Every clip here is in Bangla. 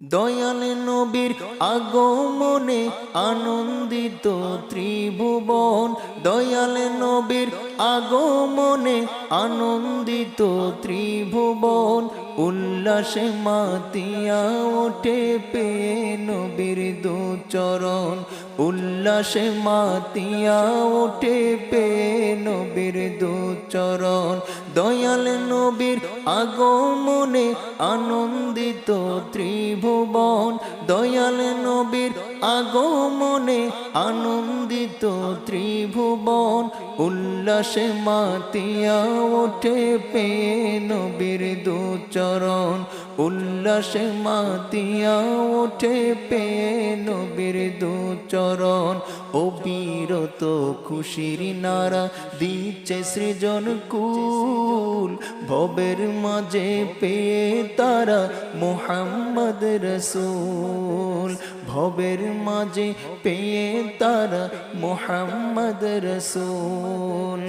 দয়াল নবীর আগমনে আনন্দিত ত্রিভুবন। দয়াল নবীর আগমনে আনন্দিত ত্রিভুবন। উল্লাসে মাতিয়া ওঠে পেয়ে নবীর দুচরণ। উল্লাসে মাতিয়া ওঠে পেয়ে নবীর দুচরণ। দয়াল নবীর আগমনে আনন্দিত ত্রিভুবন। দয়াল নবীর আগমনে আনন্দিত ত্রিভুবন। উল্লাসে মাতিয়া ওঠে পেয়ে নবীর দুচরণ। উল্লাসে মাতিয়া ওঠে পেয়ে নবীর দুচরণ। অবিরত খুশির নারা দিচ্ছে সৃজন কুল। ভবের মাঝে পেয়ে তারা মুহাম্মদ রসূল। ভবের মাঝে পেয়ে তারা মুহাম্মদ রসূল।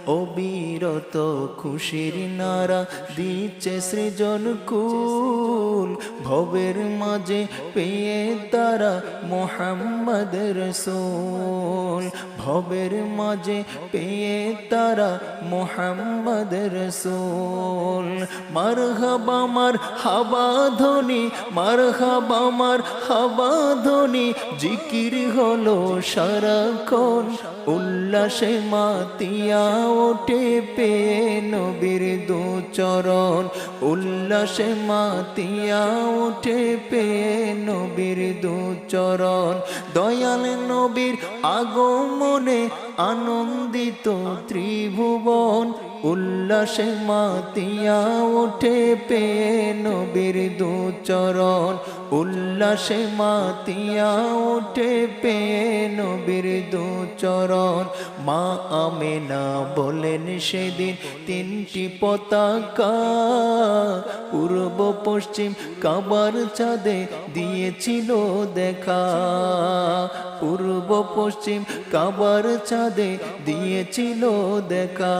অবিরত খুশির নারা দিচ্ছে সৃজন কুল। ভবের মাঝে পেয়ে তারা মুহাম্মদ রসূল। ভবের মাঝে পেয়ে তারা মুহাম্মদ রসূল। মারহাবা মারহাবা ধ্বনি, মারহাবা মারহাবা ধ্বনি জিকির হলো সারাক্ষণ। উল্লাসে মাতিয়া ওঠে পেয়ে নবীর দুচরণ। উল্লাসে মাতিয়া ওঠে পেয়ে নবীর দুচরণ। দয়াল নবীর আগমনে আনন্দিত ত্রিভুবন। উল্লাসে মাতিয়া ওঠে পেয়ে নবীর দুচরণ। উল্লাসে মাতিয়া ওঠে পেয়ে নবীর দুচরণ। মা আমেনা বলেন সেদিন তিনটি পতাকা পূর্ব পশ্চিম কাবার চাঁদে দিয়েছিল দেখা। পূর্ব পশ্চিম কাবার চাঁদে দিয়েছিল দেখা।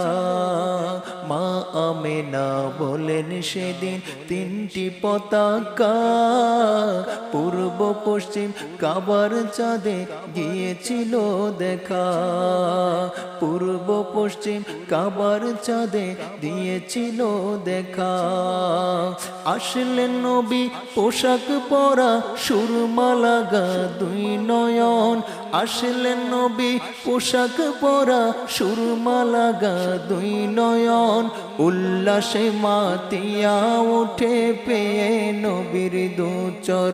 মা আমেনা বলেন সেদিন তিনটি পতাকা পূর্ব পশ্চিম কাবার চাঁদে গিয়েছিল দেখা। পূর্ব পশ্চিম কাবার চাঁদে দিয়েছিল দেখা। আসলেন নবী পোশাক পরা সুরমা লাগা দুই নয়ন। আসলেন নবী পোশাক পরা সুরমা লাগা দুই নয়ন। উল্লাসে মাতিয়া ওঠে পেয়ে নবীর দুচরণ।